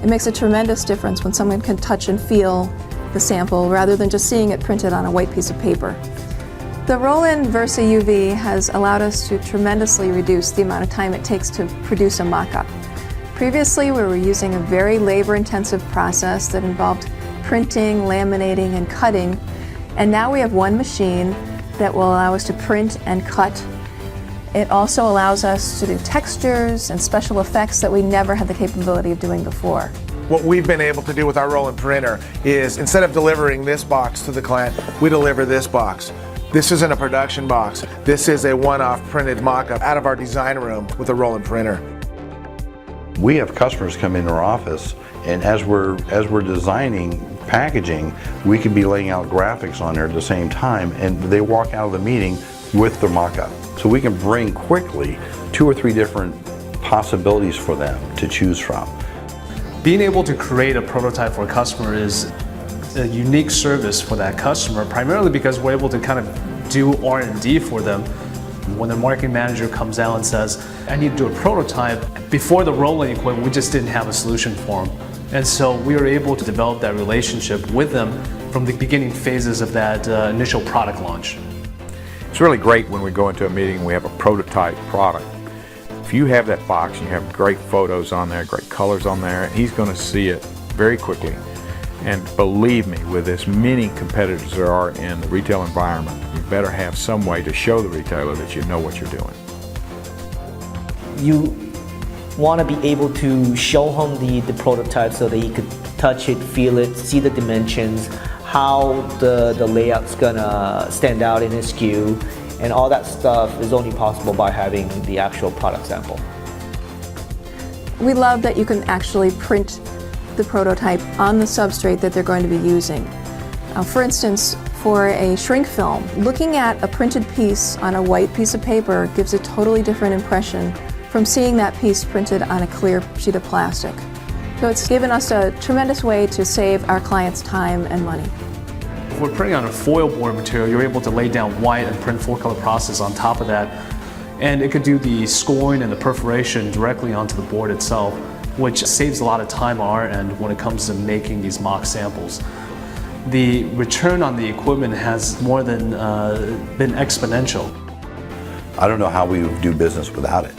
makes a tremendous difference when someone can touch and feel the sample rather than just seeing it printed on a white piece of paper. The Roland Versa UV has allowed us to tremendously reduce the amount of time it takes to produce a mock-up. Previously, we were using a very labor-intensive process that involved printing, laminating, and cutting, and now we have one machine that will allow us to print and cut. It also allows us to do textures and special effects that we never had the capability of doing before. What we've been able to do with our Roland printer is, instead of delivering this box to the client, we deliver this box. This isn't a production box. This is a one-off printed mock-up out of our design room with a Roland printer. We have customers come into our office, and as we're designing packaging, we can be laying out graphics on there at the same time, and they walk out of the meeting with their mock-up. So we can bring quickly 2 or 3 different possibilities for them to choose from. Being able to create a prototype for a customer is a unique service for that customer, primarily because we're able to kind of do R&D for them. When the marketing manager comes out and says, I need to do a prototype, before the Roland equipment, we just didn't have a solution for them. And so we were able to develop that relationship with them from the beginning phases of that initial product launch. It's really great when we go into a meeting and we have a prototype product. If you have that box and you have great photos on there, great colors on there, he's going to see it very quickly. And believe me, with as many competitors there are in the retail environment, you better have some way to show the retailer that you know what you're doing. You want to be able to show him the prototype so that he could touch it, feel it, see the dimensions, how the layout's gonna stand out in his SKU, and all that stuff is only possible by having the actual product sample. We love that you can actually print the prototype on the substrate that they're going to be using. For instance, for a shrink film, looking at a printed piece on a white piece of paper gives a totally different impression from seeing that piece printed on a clear sheet of plastic. So it's given us a tremendous way to save our clients time and money. If we're printing on a foil board material, you're able to lay down white and print 4-color process on top of that. And it could do the scoring and the perforation directly onto the board itself, which saves a lot of time on our end when it comes to making these mock samples. The return on the equipment has more than been exponential. I don't know how we would do business without it.